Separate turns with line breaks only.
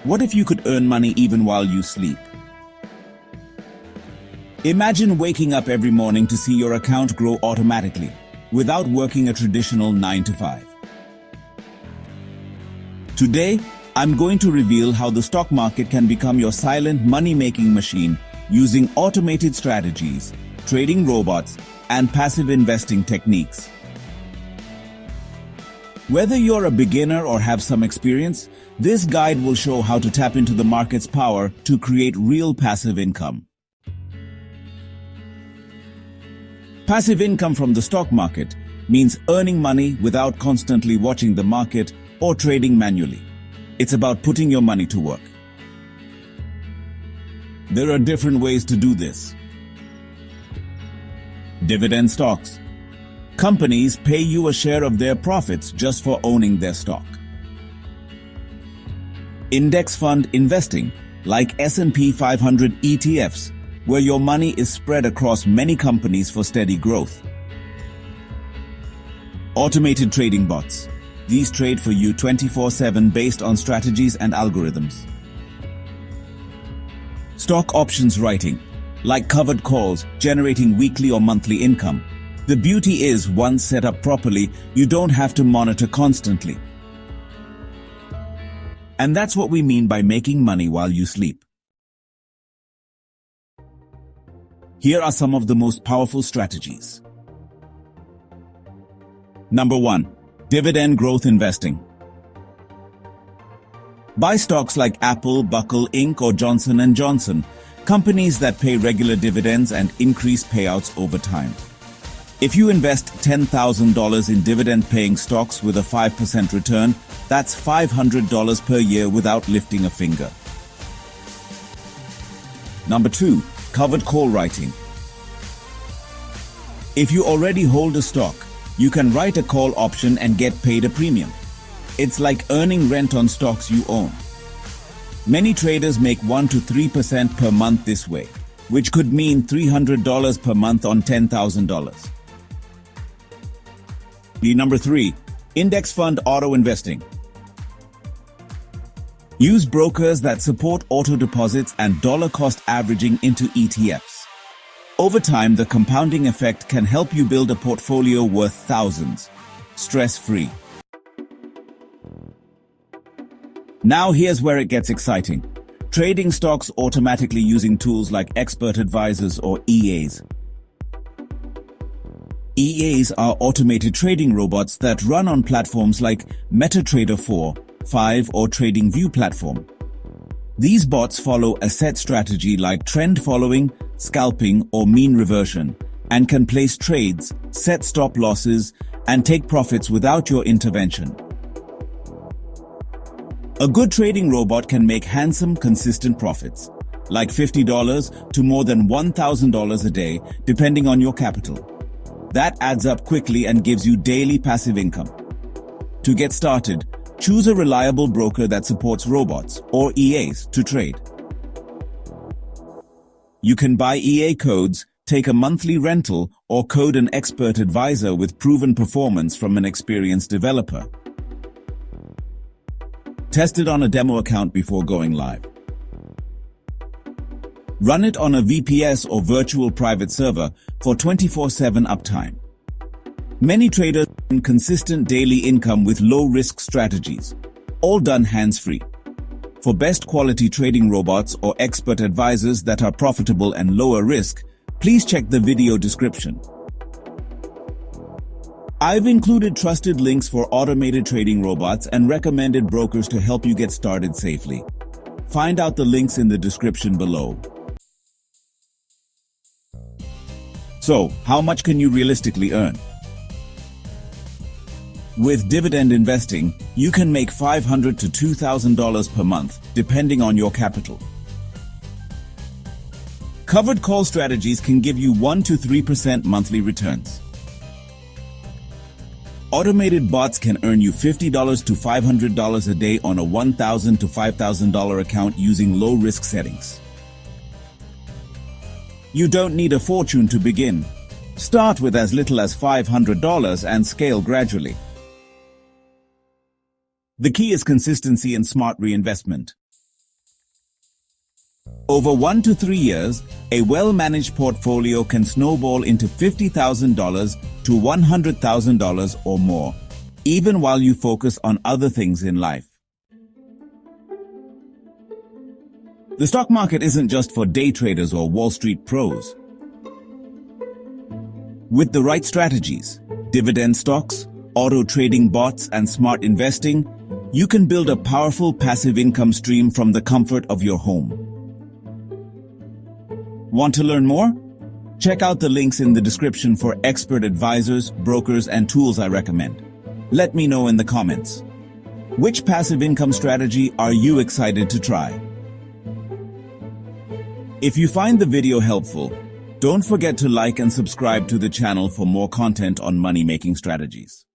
What if you could earn money even while you sleep? Imagine waking up every morning to see your account grow automatically, without working a traditional 9 to 5. Today, I'm going to reveal how the stock market can become your silent money-making machine using automated strategies, trading robots, and passive investing techniques. Whether you're a beginner or have some experience, this guide will show how to tap into the market's power to create real passive income. Passive income from the stock market means earning money without constantly watching the market or trading manually. It's about putting your money to work. There are different ways to do this. Dividend stocks. Companies pay you a share of their profits just for owning their stock. Index fund investing, like S&P 500 ETFs, where your money is spread across many companies for steady growth. Automated trading bots. These trade for you 24/7 based on strategies and algorithms. Stock options writing, like covered calls, generating weekly or monthly income. The beauty is, once set up properly, you don't have to monitor constantly. And that's what we mean by making money while you sleep. Here are some of the most powerful strategies. Number 1. Dividend growth investing. Buy stocks like Apple, Buckle, Inc. or Johnson & Johnson, companies that pay regular dividends and increase payouts over time. If you invest $10,000 in dividend-paying stocks with a 5% return, that's $500 per year without lifting a finger. Number 2. Covered call writing. If you already hold a stock, you can write a call option and get paid a premium. It's like earning rent on stocks you own. Many traders make 1 to 3% per month this way, which could mean $300 per month on $10,000. Number 3. Index fund auto investing. Use brokers that support auto deposits and dollar cost averaging into ETFs. Over time, the compounding effect can help you build a portfolio worth thousands, stress-free. Now here's where it gets exciting. Trading stocks automatically using tools like expert advisors or EAs. EAs are automated trading robots that run on platforms like MetaTrader 4, 5 or TradingView platform. These bots follow a set strategy like trend following, scalping or mean reversion, and can place trades, set stop losses, and take profits without your intervention. A good trading robot can make handsome, consistent profits, like $50 to more than $1,000 a day, depending on your capital. That adds up quickly and gives you daily passive income. To get started, choose a reliable broker that supports robots or EAs to trade. You can buy EA codes, take a monthly rental, or code an expert advisor with proven performance from an experienced developer. Test it on a demo account before going live. Run it on a VPS or virtual private server for 24/7 uptime. Many traders earn consistent daily income with low-risk strategies, all done hands-free. For best quality trading robots or expert advisors that are profitable and lower risk, please check the video description. I've included trusted links for automated trading robots and recommended brokers to help you get started safely. Find out the links in the description below. So, how much can you realistically earn? With dividend investing, you can make $500 to $2,000 per month, depending on your capital. Covered call strategies can give you 1 to 3% monthly returns. Automated bots can earn you $50 to $500 a day on a $1,000 to $5,000 account using low-risk settings. You don't need a fortune to begin. Start with as little as $500 and scale gradually. The key is consistency and smart reinvestment. Over 1 to 3 years, a well-managed portfolio can snowball into $50,000 to $100,000 or more, even while you focus on other things in life. The stock market isn't just for day traders or Wall Street pros. With the right strategies, dividend stocks, auto trading bots, and smart investing, you can build a powerful passive income stream from the comfort of your home. Want to learn more? Check out the links in the description for expert advisors, brokers, and tools I recommend. Let me know in the comments. Which passive income strategy are you excited to try? If you find the video helpful, don't forget to like and subscribe to the channel for more content on money-making strategies.